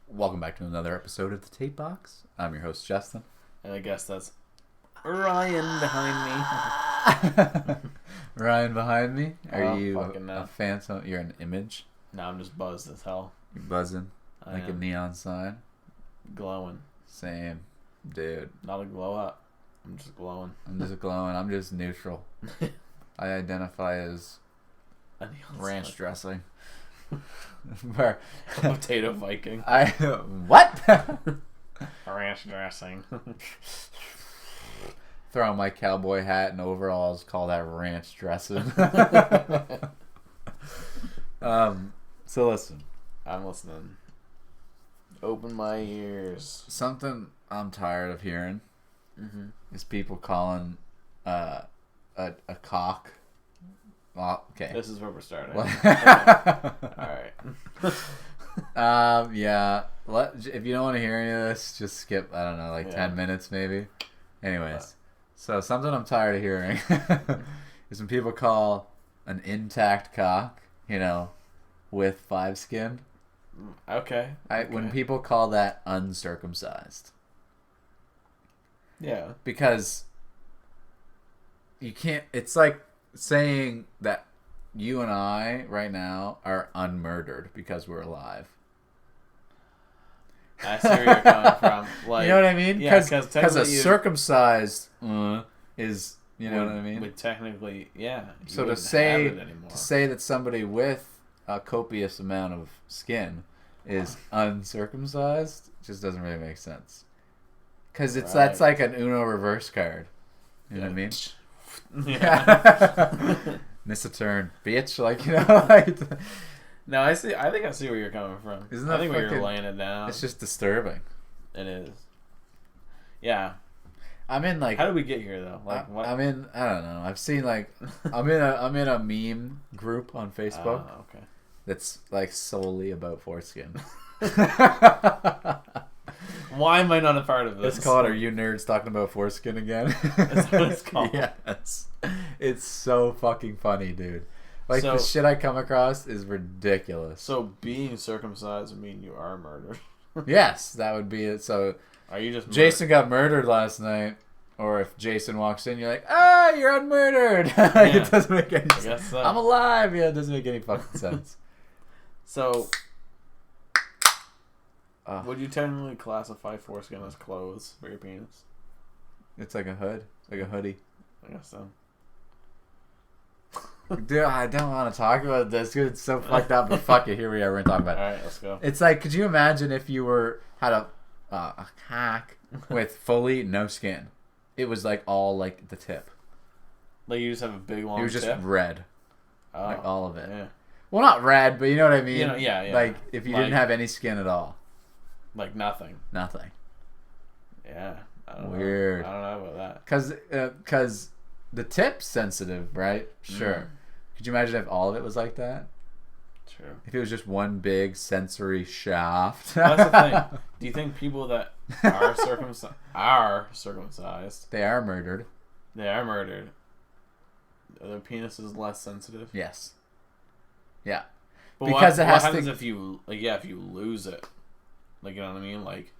Welcome back to another episode of the Tape Box. I'm your host, Justin. And I guess that's Ryan behind me. Ryan behind me. Are you fucking a fan? So you're an image. No, I'm just buzzed as hell. You're buzzing I like a am neon sign. glowing. Same, dude. Not a glow up. I'm just glowing. I'm just glowing. I'm just neutral. I identify as A neon ranch sign. dressing. Where Potato Viking. What? Ranch dressing. Throw on my cowboy hat and overalls. Call that ranch dressing. So listen. I'm listening. Open my ears. Something I'm tired of hearing is people calling a cock. Well, okay. This is where we're starting. Well- Alright. Yeah. If you don't want to hear any of this, just skip. I don't know, 10 minutes maybe. Anyways, so something I'm tired of hearing is when people call an intact cock, with 5 skin. Okay. When people call that uncircumcised. Yeah. Because you can't. It's like saying that you and I right now are unmurdered because we're alive. I see where you're coming from. Like, you know what I mean? Yeah, because a circumcised is, you know what I mean? Would technically, yeah. So to say that somebody with a copious amount of skin is uncircumcised just doesn't really make sense. Because that's like an Uno reverse card. You know what I mean? Yeah. Miss a turn, bitch. No, I see. I think I see where you're coming from. Isn't that I think fucking, you're laying it down. It's just disturbing. It is. Yeah. I'm in How did we get here though? Like what? I don't know. I've seen I'm in a meme group on Facebook Okay. that's solely about foreskin. Why am I not a part of this? It's called "Are You Nerds Talking About Foreskin Again?" That's what it's called. Yes. It's so fucking funny, dude. So, the shit I come across is ridiculous. So being circumcised would mean you are murdered. Yes, that would be it. So Are you just Jason got murdered last night, or if Jason walks in, you're like, you're unmurdered. Yeah. It doesn't make any sense. I guess so. I'm alive. Yeah, it doesn't make any fucking sense. So would you technically classify foreskin as clothes for your penis? It's like a hood, like a hoodie. I guess so. Dude, I don't want to talk about this because it's so fucked up, but fuck it, here we are, we're going to talk about it. Alright, let's go. It's like, could you imagine if you had a cock with fully no skin? It was all the tip. Like you just have a big long It was just tip? red. Oh, Like all of it. Yeah. Well, not red, but you know what I mean? Yeah. Like, if you didn't have any skin at all. Like nothing. Nothing. Yeah. I don't Weird. know. I don't know about that. Because the tip's sensitive, right? Sure. Could you imagine if all of it was like that? True. If it was just one big sensory shaft. That's the thing. Do you think people that are circumcised, They are murdered. they are murdered, are their penises less sensitive? Yes. Yeah. But Because what it has happens to. if you if you lose it? Like, you know what I mean? Like,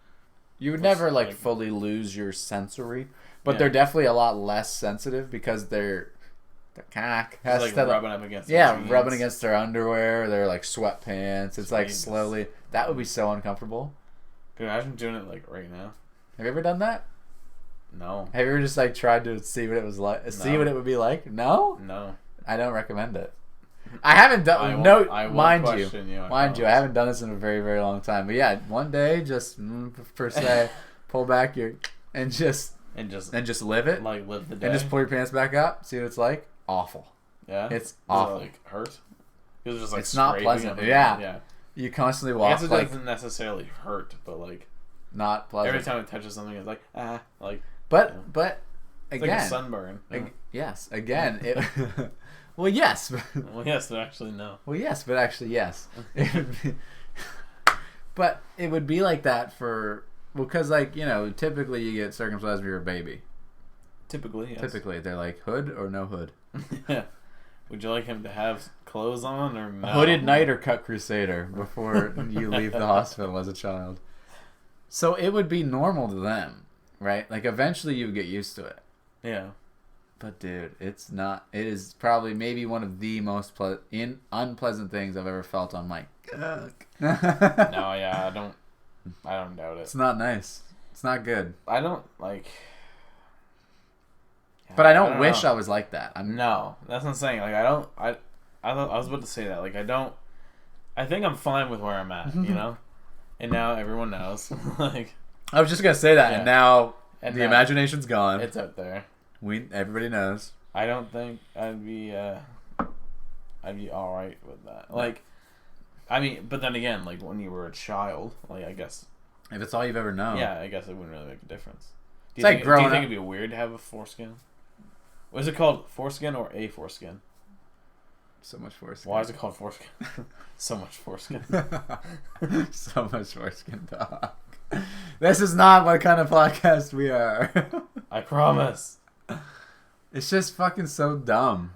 You would never like- fully lose your sensory, but Yeah. they're definitely a lot less sensitive because the cock has it's to rubbing up against their jeans. rubbing against their underwear, their sweatpants. It's Jesus. slowly. That would be so uncomfortable. Can you imagine doing it right now? Have you ever done that? No. Have you ever just tried to see what it was like? See No. what it would be like? No, No. I don't recommend it. I haven't done. Mind you, I haven't done this in a very, very long time. But yeah, one day, just per se, pull back and just live it, live the day. and just pull your pants back up. See what it's like. Awful. Yeah. It's Does awful. it hurt? It was just It's not scraping pleasant. on Yeah. Yeah. You constantly I walk guess it doesn't necessarily hurt, but not pleasant. every time it touches something, it's But it's again, like a sunburn. yes, again. It, well, yes. Well, yes, but actually no. Well, yes, but actually, yes. It would be, but it would be like that because typically you get circumcised when you're a baby. Typically, yes. Typically, they're like hood or no hood. Yeah. Would you like him to have clothes on or no? Hooded knight or cut crusader before you leave the hospital as a child. So it would be normal to them, right? Like eventually you would get used to it. Yeah. But dude, it's not. It is probably maybe one of the most unpleasant things I've ever felt on my. No, yeah, I don't doubt it. It's not nice. It's not good. I don't like. Yeah, but I don't wish I was like that. No, that's what I'm saying. Like I was about to say that. Like I think I'm fine with where I'm at. You know, and now everyone knows. Like I was just gonna say that, yeah. and now the imagination's gone. It's out there. Everybody knows. I don't think I'd be all right with that. Like, I mean, but then again, like when you were a child, like I guess if it's all you've ever known, yeah, I guess it wouldn't really make a difference. Do do you think it'd be weird to have a foreskin? What is it called? Foreskin or a foreskin? So much foreskin. Why is it called foreskin? So much foreskin. So much foreskin talk. This is not what kind of podcast we are. I promise. It's just fucking so dumb.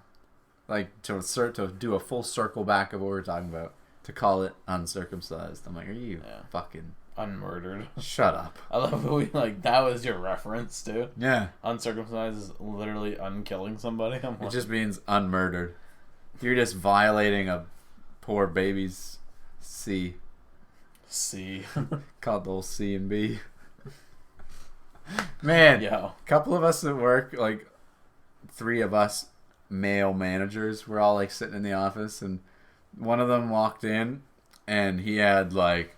Like, to do a full circle back of what we were talking about. To call it uncircumcised. I'm like, are you fucking... Unmurdered. Shut up. I love how that was your reference, too. Yeah. Uncircumcised is literally unkilling somebody. It just means unmurdered. You're just violating a poor baby's C. Called the old C and B. Man, a couple of us at work, like 3 of us male managers, were all like sitting in the office, and one of them walked in and he had like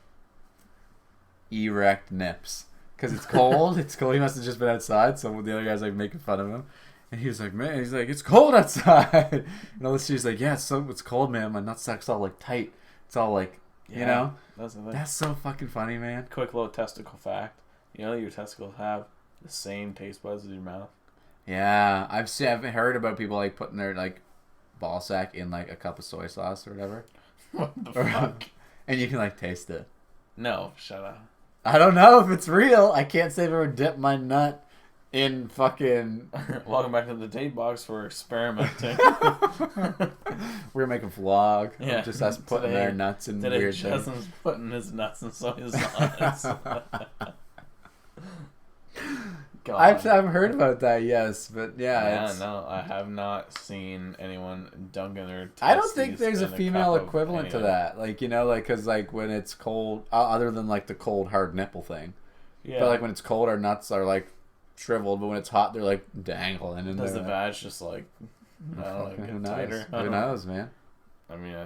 erect nips because it's cold. It's cold. He must have just been outside, so the other guy's like making fun of him, and he was like, "Man," he's like, "It's cold outside." And all this she's like, "Yeah, it's cold, man. My nutsack's all like tight. It's all like, you know." That's so fucking funny, man. Quick little testicle fact. You know your testicles have the same taste buds as your mouth? Yeah. I've heard about people like putting their like ball sack in like a cup of soy sauce or whatever. What the fuck? And you can like taste it. No, shut up. I don't know if it's real. I can't say I've ever dipped my nut in fucking... Welcome back to the date box for experimenting. We're making a vlog. Yeah. Just us putting our nuts in weird things. Justin's putting his nuts in soy sauce. I've heard about that, yes, but yeah. No, I have not seen anyone dunking their testes. I don't think there's a female cup equivalent to that. Like, you know, like, because, like, when it's cold, other than, like, the cold, hard nipple thing. Yeah. But, like, when it's cold, our nuts are, like, shriveled, but when it's hot, they're, like, dangling. And does the vag just, like, I don't know, like, get tighter? Who knows, man? I mean,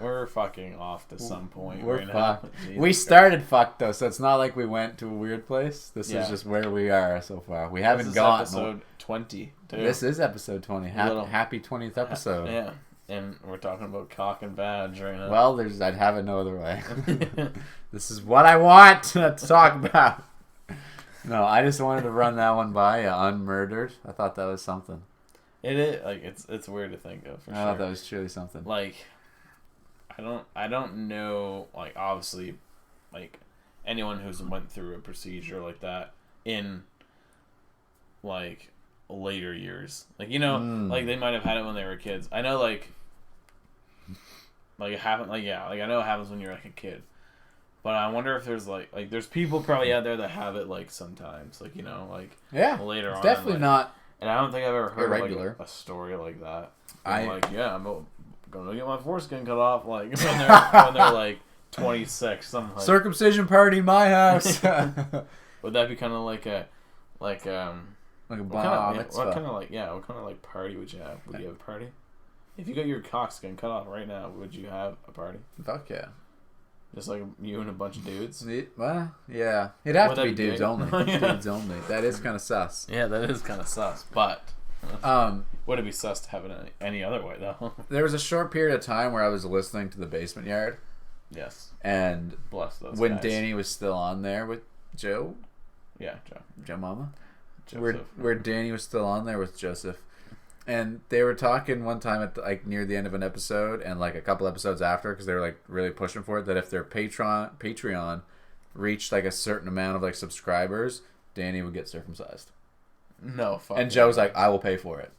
we're fucking off to some point. We're fucked. We started fucked though, so it's not like we went to a weird place. This is just where we are so far. We haven't gone. Episode 20. Too. This is episode 20. Happy 20th episode. Yeah, and we're talking about cock and badge right now. Well, I'd have it no other way. This is what I want to talk about. No, I just wanted to run that one by Unmurdered. I thought that was something. It is like it's weird to think of. For I thought that was truly something. Like. I don't know, like, obviously, like, anyone who's went through a procedure like that in, like, later years. Like, you know, like, they might have had it when they were kids. I know, like, it happened, like, yeah, like, I know it happens when you're, like, a kid. But I wonder if there's, like, there's people probably out there that have it, like, sometimes. Like, you know, like, later on. Definitely not. And I don't think I've ever heard, irregular. like, a story like that. I'm gonna get my foreskin cut off, like when they're like 26, something like. Circumcision party in my house. Would that be kind of like a what kind of like party would you have? Would you have a party? If you got your cockskin cut off right now, would you have a party? Fuck yeah. Just like you and a bunch of dudes? Well, yeah. It'd have to be dudes only. Dudes only. That is kind of sus. Yeah, that is kind of sus, but... would it be sus to have it any other way though? There was a short period of time where I was listening to the Basement Yard. Yes. And bless those when guys. Danny was still on there with Joe. Yeah, Joe Mama. Joseph. Where Danny was still on there with Joseph. And they were talking one time at like near the end of an episode and like a couple episodes after, because they were like really pushing for it, that if their Patreon reached like a certain amount of like subscribers, Danny would get circumcised. No, fuck. And Joe's like, I will pay for it.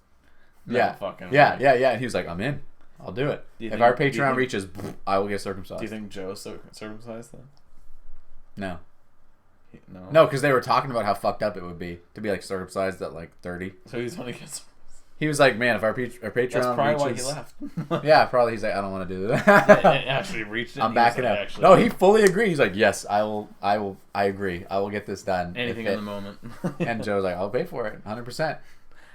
Yeah. Fucking Yeah. And he was like, I'm in. I'll do it. If our Patreon reaches, I will get circumcised. Do you think Joe's circumcised then? No. No. No, because they were talking about how fucked up it would be to be like circumcised at like 30. So he's only gets. He was like, man, if our Patreon That's probably reaches, why he left. Yeah, probably. He's like, I don't want to do that. It actually reached it. I'm backing like, out. No, he fully agreed. He's like, yes, I agree. I will get this done. Anything in the moment. And Joe's like, I'll pay for it, 100%.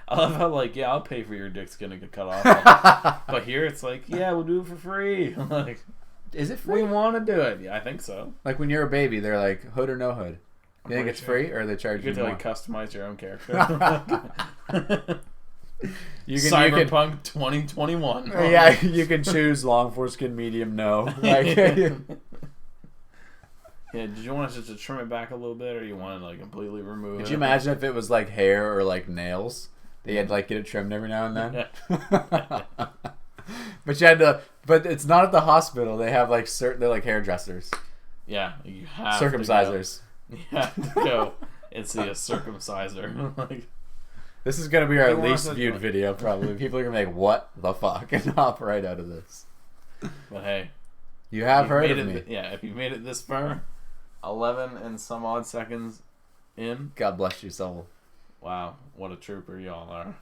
I love how like, yeah, I'll pay for your dick's gonna get cut off. But here it's like, yeah, we'll do it for free. Like, is it free? We want to do it. Yeah, I think so. Like when you're a baby, they're like, hood or no hood. You think it's free, or they charge you get to more? like customize your own character. Cyberpunk 2021. Yeah, you can choose long foreskin, medium, no. Like, yeah, did you want us just to trim it back a little bit, or you want to like completely remove it? Could you imagine if it was like hair or like nails? They had to like get it trimmed every now and then. But you had to. But it's not at the hospital. They have like they're like hairdressers. Yeah, you have circumcisers. You have to go and see a circumciser. Like, this is gonna be our least viewed video, probably. People are gonna be like, "What the fuck?" and hop right out of this. But hey, you have heard of me. Yeah, if you made it this far, 11 and some odd seconds in. God bless your soul. Wow, what a trooper y'all are.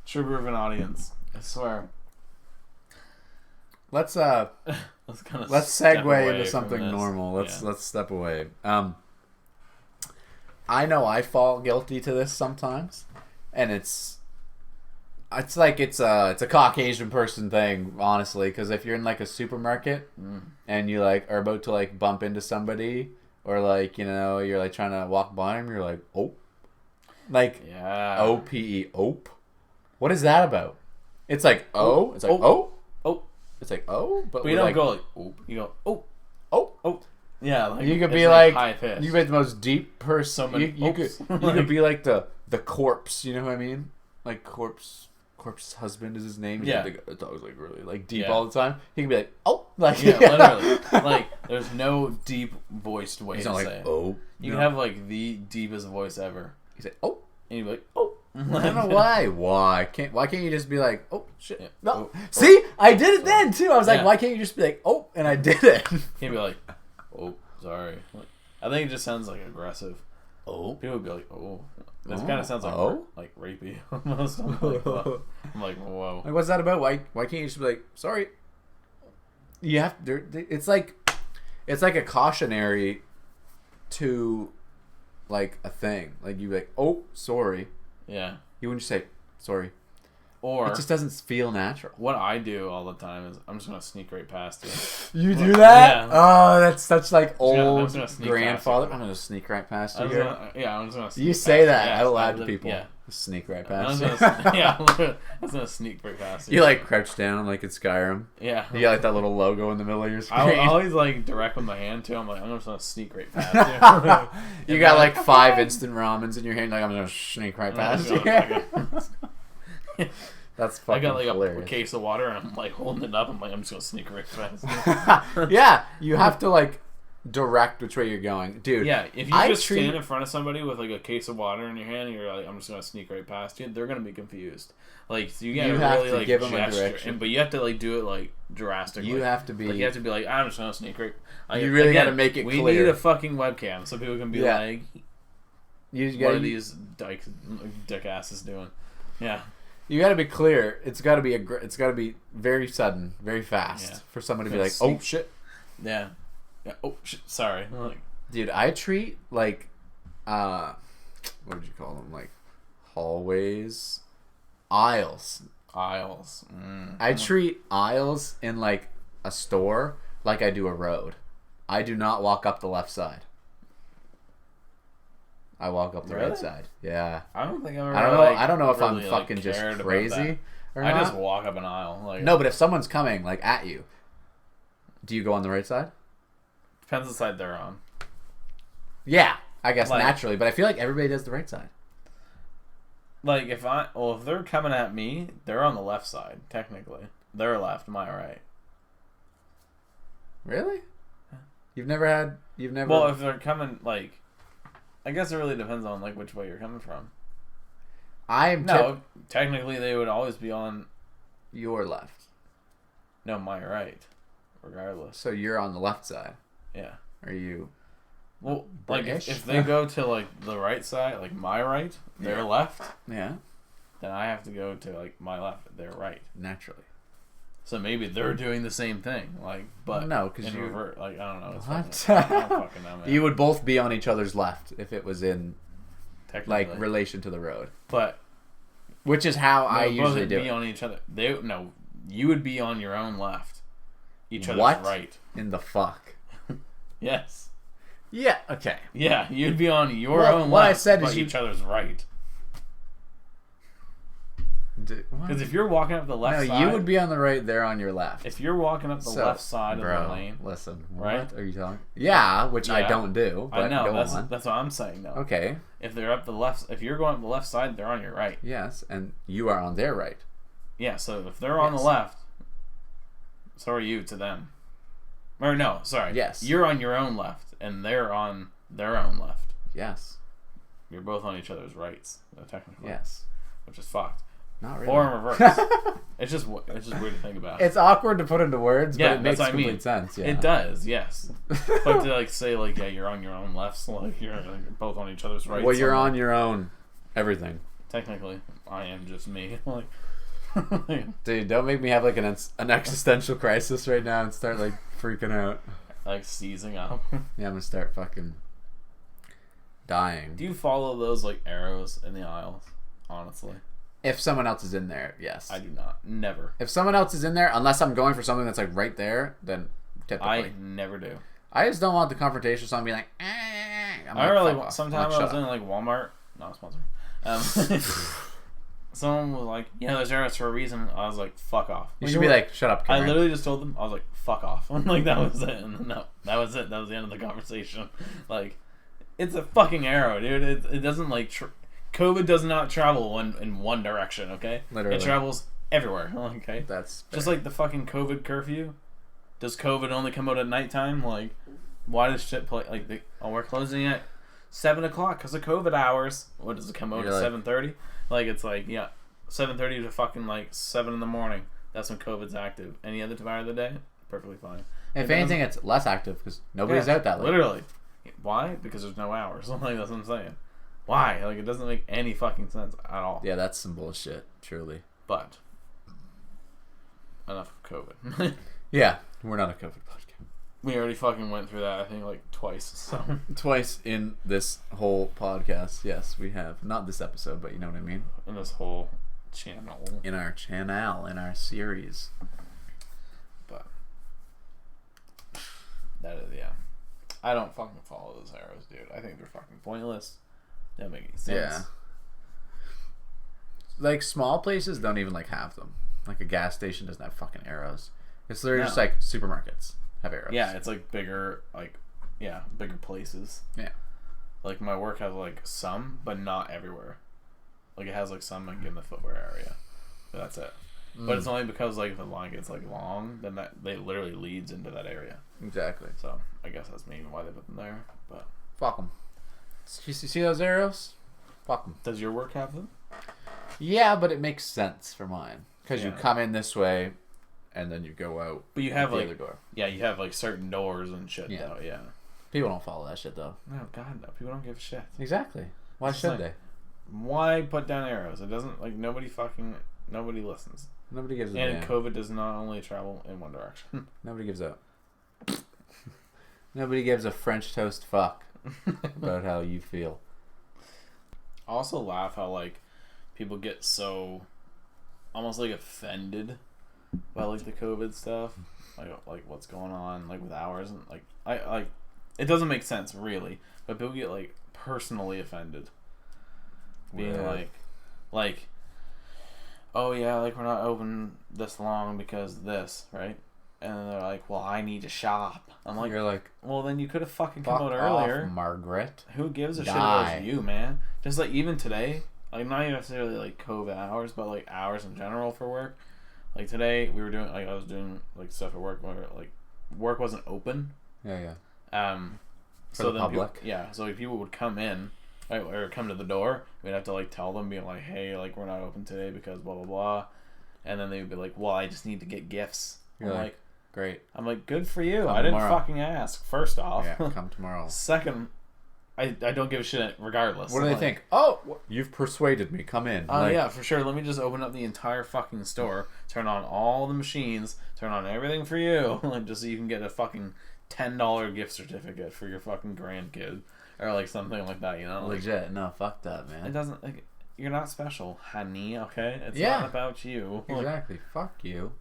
Trooper of an audience, I swear. Let's segue into something normal. Let's step away. I know I fall guilty to this sometimes, and it's like it's a Caucasian person thing, honestly. Because if you're in like a supermarket and you like are about to like bump into somebody, or like you're like trying to walk by them, you're like, oh. Like, OPE, ope. What is that about? It's like, oh. It's like, oh. It's like, oh. But you don't go like, oh. You go, oh. Oh. Yeah. Like, you could be like high pitch. You could be the most deep person. You could be like the corpse. You know what I mean? Like corpse husband is his name. Yeah. It's always like really like deep all the time. He can be like, oh. Like, literally. Like, there's no deep voiced way to say it. Oh. You can have like the deepest voice ever. He's like, oh. And you'd be like, oh. I don't know why. Why can't you just be like, oh shit? Yeah. No. See, I did it then too. I was like, why can't you just be like, oh, and I did it. He'd be like, oh, sorry. I think it just sounds like aggressive. Oh. People would be like, oh. This kind of sounds like rapey almost. I'm like, whoa. Like, what's that about? Why can't you just be like, sorry? You have to. It's like a cautionary to like a thing. Like you be like, oh, sorry. Yeah. You wouldn't just say sorry. Or it just doesn't feel natural. What I do all the time is I'm just gonna sneak right past you. You do that? Yeah. Oh, that's such like old grandfather. I'm gonna sneak right past you. I'm just gonna. You say that out loud to people. Yeah. Sneak right past you. I'm gonna sneak right past you. You like crouch down like in Skyrim. Yeah. You got like that little logo in the middle of your screen. I always like direct with my hand too. I'm like, I'm just gonna sneak right past you. You got like 5 instant ramens in your hand. Like, I'm gonna sneak right past you. That's fucking hilarious. I got like a case of water and I'm like holding it up. I'm like, I'm just gonna sneak right past you. Yeah, you have to like direct which way you're going, dude. Yeah, if you just stand in front of somebody with like a case of water in your hand and you're like, I'm just gonna sneak right past you, they're gonna be confused. Like, so you gotta really like give them a direction, but you have to like do it like drastically. You have to be. Like, you have to be like, I'm just gonna sneak right. Like, you really gotta make it clear. We need a fucking webcam so people can be like, what are these dick asses doing? Yeah. You gotta be clear. It's gotta be very sudden, very fast for someone to be like, oh shit. Yeah. Yeah. Oh shit. Sorry. Dude, I treat like, what would you call them? Like hallways, aisles. I treat aisles in like a store like I do a road. I do not walk up the left side. I walk up the right side. Yeah. I don't think I've ever. I don't know if I'm fucking just crazy or not. I just walk up an aisle. Like, no, but if someone's coming like at you, do you go on the right side? Depends the side they're on. Yeah, I guess naturally, but I feel like everybody does the right side. Like if they're coming at me, they're on the left side technically. They're left, my right. Really? You've never. Well, if they're coming like. I guess it really depends on like which way you're coming from. technically they would always be on your left. No, my right, regardless. So you're on the left side. Yeah. Are you? Well, British? like if they go to like the right side, like my right, their left. Yeah. Then I have to go to like my left, their right. Naturally. So maybe they're doing the same thing, like, but no, because you revert. Like I don't know. It's what? I don't fucking know, man. You would both be on each other's left if it was in like relation to the road. But which is how I usually do. Be on each other. You would be on your own left. Each other's what? Right. In the fuck. Yes. Yeah. Okay. Yeah, you'd be on your own what left. I said but is each other's right. Because if you're walking up the left side, you would be on the right. They're on your left. If you're walking up the left side of the lane, listen, right? What are you talking? Yeah, which I don't do. But I know. Go on. That's what I'm saying. Though. Okay. If they're up the left, if you're going up the left side, they're on your right. Yes, and you are on their right. Yeah. So if they're on the left, so are you to them. Or no, sorry. Yes. You're on your own left, and they're on their own left. Yes. You're both on each other's rights, technically. Yes. Which is fucked. Not really. Or in reverse. It's just weird to think about. It's awkward to put into words, but it makes complete sense. Yeah. It does, yes. But to say you're on your own left, so you're both on each other's rights. Well, you're on your own everything. Technically, I am just me. Dude, don't make me have an existential crisis right now and start freaking out. Seizing up. Yeah, I'm gonna start fucking dying. Do you follow those arrows in the aisles? Honestly. If someone else is in there, yes. I do not. Never. If someone else is in there, unless I'm going for something that's right there, then typically. I never do. I just don't want the confrontation, so I'm being sometimes I was in Walmart. Not a sponsor. Someone was like, yeah, there's arrows for a reason. I was like, fuck off. You should be shut up, Cameron. I literally just told them, I was like, fuck off. That was it. And no, that was it. That was the end of the conversation. It's a fucking arrow, dude. It doesn't COVID does not travel in one direction, okay? Literally. It travels everywhere, okay? That's fair. Just like the fucking COVID curfew. Does COVID only come out at nighttime? Why does shit play? We're closing at 7 o'clock because of COVID hours. What does it come out at 7:30? It's 7:30 to fucking 7 in the morning. That's when COVID's active. Any other time of the day, perfectly fine. If anything, it's less active because nobody's out that late. Literally. Why? Because there's no hours. That's what I'm saying. Why? It doesn't make any fucking sense at all. Yeah, that's some bullshit, truly. But enough of COVID. Yeah, we're not a COVID podcast. We already fucking went through that, I think, twice. So twice in this whole podcast. Yes, we have. Not this episode, but you know what I mean. In this whole channel. In our series. But that is, yeah. I don't fucking follow those arrows, dude. I think they're fucking pointless. They don't make any sense. Yeah. Small places don't even have them. A gas station doesn't have fucking arrows. It's literally just supermarkets have arrows. Yeah, it's bigger, bigger places. Yeah. My work has some, but not everywhere. It has some in the footwear area. But that's it. But it's only because if the line gets long, then they literally leads into that area. Exactly. So I guess that's maybe why they put them there. But fuck them. You see those arrows? Fuck them. Does your work have them? Yeah, but it makes sense for mine because you come in this way, and then you go out. But you have the other door. Yeah, you have certain doors and shit. Yeah. Though. Yeah. People don't follow that shit though. No, God no. People don't give a shit. Exactly. Why should they? Why put down arrows? It doesn't nobody listens. Nobody gives a damn. And COVID does not only travel in one direction. Nobody gives a. Nobody gives a French toast fuck about how you feel. I also laugh how people get so almost offended by the COVID stuff, what's going on with ours and I it doesn't make sense really, but people get personally offended, being oh yeah, we're not open this long because this, right? And they're well, I need to shop. I'm you're well, then you could have fucking come out earlier. Off, Margaret. Who gives a shit about you, man? Just even today, not even necessarily COVID hours, but hours in general for work. Today we were doing I was doing stuff at work where work wasn't open. Yeah. For the public. So people would come in or come to the door. We'd have to like tell them, being like, hey, like we're not open today because blah blah blah, and then they'd be like, well, I just need to get gifts. You're like, great. I'm like, good for you. Come I didn't tomorrow. fucking ask. First off, Yeah, come tomorrow. Second, I don't give a shit regardless. What do they think? Oh, you've persuaded me. Come in. Oh yeah, for sure. Let me just open up the entire fucking store, turn on all the machines, turn on everything for you, like just so you can get a fucking $10 gift certificate for your fucking grandkid or like something like that. You know, like, legit. No, fuck that, man. it doesn't. Like, you're not special, honey. Okay, it's Yeah. not about you. Exactly. Fuck you.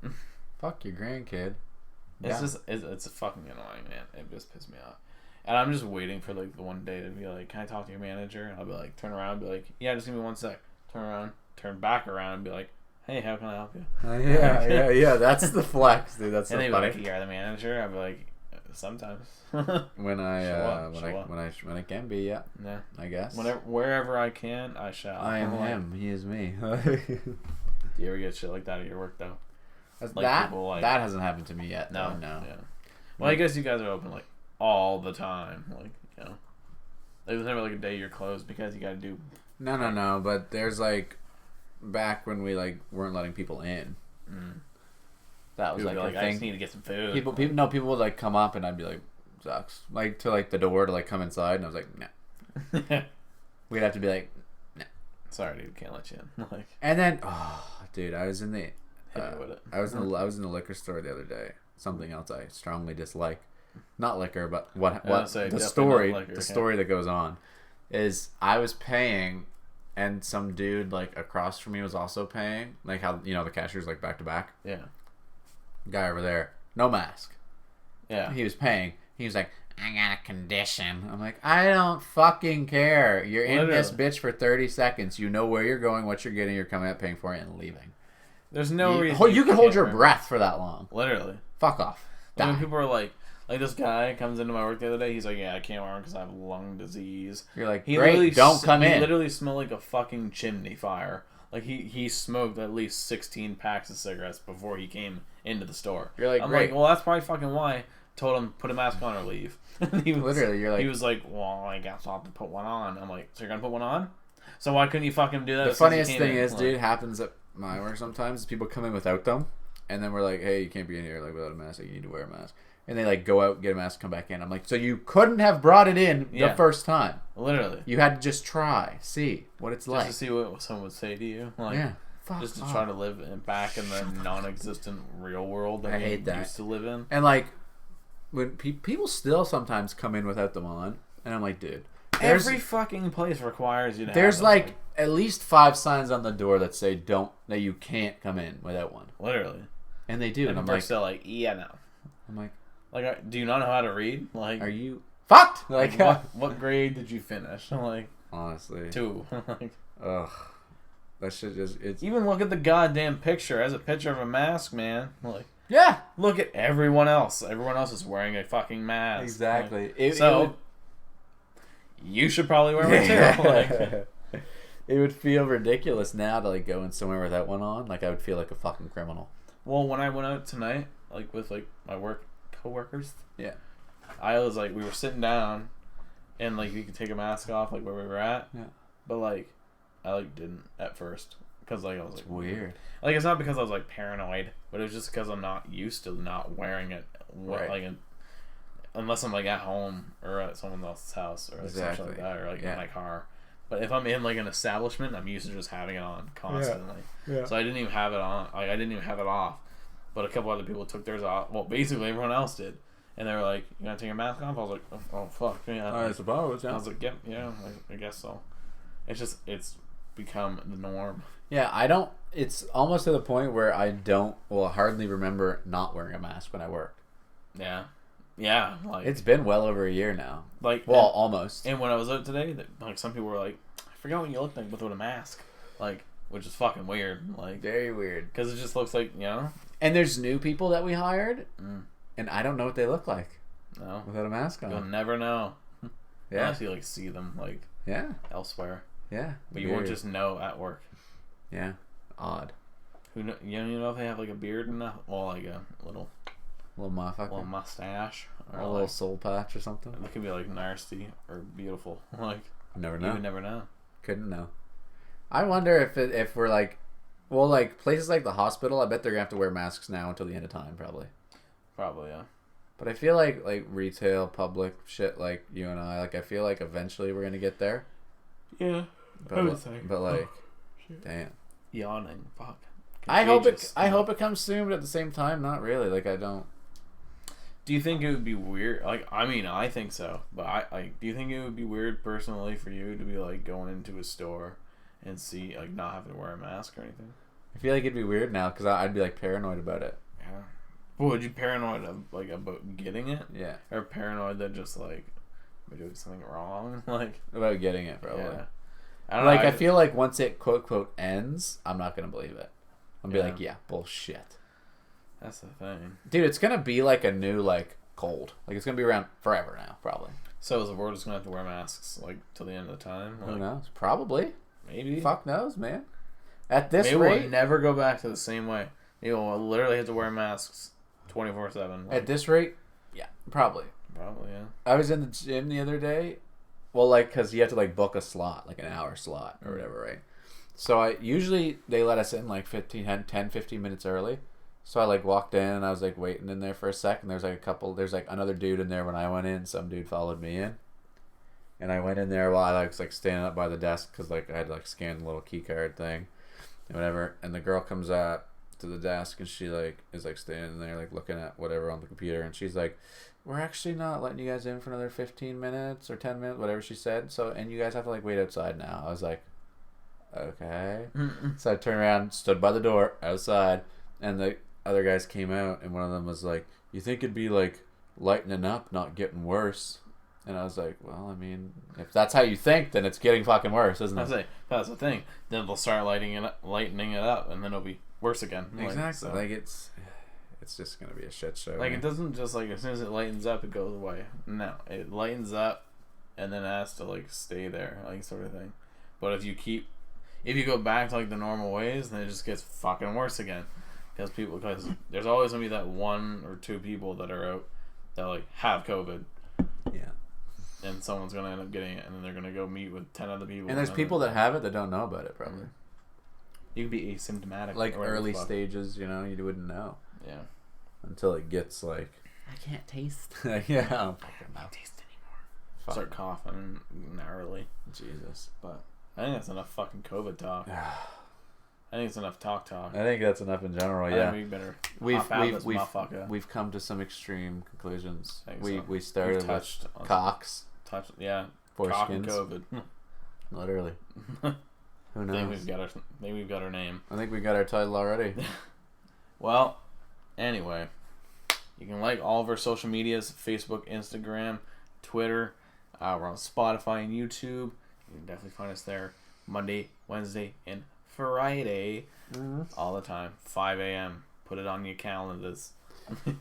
Fuck your grandkid. It's just it's fucking annoying, man. It just pissed me off. And I'm just waiting for like the one day to be like, can I talk to your manager? And I'll be like, turn around and be like, yeah, just give me 1 sec. Turn around, turn back around and be like, hey, how can I help you? Yeah. That's the flex, dude. That's so and they'd funny. be like, you're the manager? I'd be like, sometimes. When I can be, yeah. Yeah. I guess. Wherever I can, I shall. I am him. He is me. Do you ever get shit like that at your work though? Like that hasn't happened to me yet. No. No. Yeah. Well, I guess you guys are open like all the time. Like, you know. There's never like a day you're closed because you gotta do. No. But there's like back when we like weren't letting people in. That was People like be a I thing. just need to get some food. People would like come up and I'd be like, sucks. Like to like the door to like come inside and I was like, no. We'd have to be like, no. Sorry, dude, can't let you in. Like, and then, dude, I was in the, hit me with it. I was in the liquor store the other day. Something else I strongly dislike, not liquor, but what the story that goes on is I was paying, and some dude like across from me was also paying, like how the cashier's like back to back. Yeah. Guy over there, no mask. Yeah. He was paying. He was like, I got a condition. I'm like, I don't fucking care. You're in this bitch for 30 seconds. You know where you're going, what you're getting. You're coming out, paying for it, and leaving. There's no reason. You can hold your breath for that long. Literally. Fuck off. When people are like this guy comes into my work the other day. He's like, yeah, I can't wear them because I have lung disease. You're like, great, don't come in. He literally smelled like a fucking chimney fire. Like he smoked at least 16 packs of cigarettes before he came into the store. You're like, I'm great. like, well, that's probably fucking why. Told him put a mask on or leave. You're like, he was like, well, I guess I'll have to put one on. I'm like, so you're gonna put one on? So why couldn't you fucking do that? The funniest thing is, dude, happens at my work sometimes. People come in without them, and then we're like, hey, you can't be in here like without a mask. Like, you need to wear a mask. And they like go out, get a mask, come back in. I'm like, so you couldn't have brought it in the first time. Literally. You had to just try, see what it's like. Just to see what someone would say to you. Like, yeah. Just to try to live back in the non-existent real world that we used to live in. And like, when people still sometimes come in without them on, and I'm like, dude, every fucking place requires you to. There's like at least 5 signs on the door that say that you can't come in without one. Literally. And they do, and I'm like, still like, yeah, no. I'm like, do you not know how to read? Like, are you fucked? Like, what grade did you finish? I'm like, honestly, 2. Like, ugh. That shit it's even look at the goddamn picture as a picture of a mask, man. Like, yeah, look at everyone else. Everyone else is wearing a fucking mask. Exactly. Like, you should probably wear one too. Like, it would feel ridiculous now to like go in somewhere without one on. Like I would feel like a fucking criminal. Well, when I went out tonight, like with like my work coworkers, yeah, I was like, we were sitting down, and like you could take a mask off, like where we were at. Yeah. But like, I like didn't at first because like I was like weird. Like it's not because I was like paranoid, but it was just because I'm not used to not wearing it. Right. Like unless I'm like at home or at someone else's house or like something like that, or like in my car. But if I'm in like an establishment, I'm used to just having it on constantly. Yeah. So I didn't even have it on. Like I didn't even have it off. But a couple other people took theirs off. Well, basically everyone else did. And they were like, "You gonna take your mask off?" I was like, "Oh fuck, yeah." I suppose. Yeah. I was like, "Yep, yeah, I guess so." It's become the norm. Yeah, I don't. It's almost to the point where I hardly remember not wearing a mask when I work. Yeah. Yeah, like it's been well over a year now. Like, almost. And when I was out today, like some people were like, "I forgot what you look like without a mask," like, which is fucking weird. Like, very weird. Because it just looks like And there's new people that we hired, and I don't know what they look like. No, without a mask on. You'll never know. Yeah, unless you like see them like elsewhere. Yeah, but you won't just know at work. Yeah, odd. You don't even know if they have like a beard and like a little motherfucker, mustache, or a little soul patch or something. It could be like nasty or beautiful. Like Never know. You would never know. Couldn't know. I wonder if we're like, well, like places like the hospital. I bet they're gonna have to wear masks now until the end of time, probably. Probably, yeah. But I feel like retail, public shit, like you and I, like I feel like eventually we're gonna get there. Yeah. But like, damn. Yawning. Fuck. I hope it comes soon, but at the same time, not really. Like I don't. Do you think it would be weird? Like, I mean, I think so, but do you think it would be weird personally for you to be like going into a store and see like not having to wear a mask or anything? I feel like it'd be weird now because I'd be like paranoid about it. Yeah. Well, would you paranoid about getting it? Yeah. Or paranoid that just like we're doing something wrong? Like about getting it, probably. Yeah. I don't know. I feel like once it quote quote ends, I'm not gonna believe it. I'll be like, yeah, bullshit. That's the thing, dude. It's gonna be like a new like cold. Like it's gonna be around forever now, probably. So is the world just gonna have to wear masks like till the end of the time? Like, who knows? Probably. Maybe. Fuck knows, man. At this maybe rate, we'll never go back to the same way. We'll literally have to wear masks 24/7. At this rate, yeah, probably. Probably, yeah. I was in the gym the other day. Well, like, cause you have to like book a slot, like an hour slot or whatever, right? So usually they let us in like 15 minutes early. So I like walked in and I was like waiting in there for a second. There's like another dude in there when I went in. Some dude followed me in. And I went in there while I was like standing up by the desk because like I had to like scan the little key card thing and whatever. And the girl comes up to the desk and she like is like standing there like looking at whatever on the computer. And she's like, we're actually not letting you guys in for another 15 minutes or 10 minutes, whatever she said. So, and you guys have to like wait outside now. I was like, okay. So I turned around, stood by the door outside, and the other guys came out, and one of them was like, you think it'd be like lightening up, not getting worse? And I was like, well, I mean, if that's how you think, then it's getting fucking worse, isn't it? That's the thing. Then they'll start lightening it up, and then it'll be worse again. Exactly. Like it's just gonna be a shit show. Like, man. It doesn't just like as soon as it lightens up, it goes away. No, it lightens up, and then it has to like stay there, like sort of thing. But if you go back to like the normal ways, then it just gets fucking worse again. Because there's always gonna be that one or two people that are out that like have COVID. Yeah. And someone's gonna end up getting it, and then they're gonna go meet with 10 other people. And there's people that have it that don't know about it, probably. You could be asymptomatic. Like early stages, you know, you wouldn't know. Yeah. Until it gets like, I can't taste. Yeah. I can't taste anymore. Start coughing gnarly. Jesus. But I think that's enough fucking COVID talk. I think it's enough talk. I think that's enough in general. Yeah, we better. We've come to some extreme conclusions. So. We started with cocks. Yeah. Foreskins. And COVID. Literally. Who knows? I think we've got our name. I think we got our title already. Well, anyway, you can like all of our social medias: Facebook, Instagram, Twitter. We're on Spotify and YouTube. You can definitely find us there Monday, Wednesday, and Friday, all the time, 5 a.m. Put it on your calendars.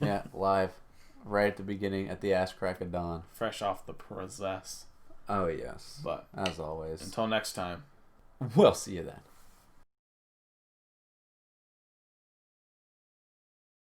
Yeah, live, right at the beginning, at the ass crack of dawn. Fresh off the process. Oh, yes. But, as always. Until next time. We'll see you then.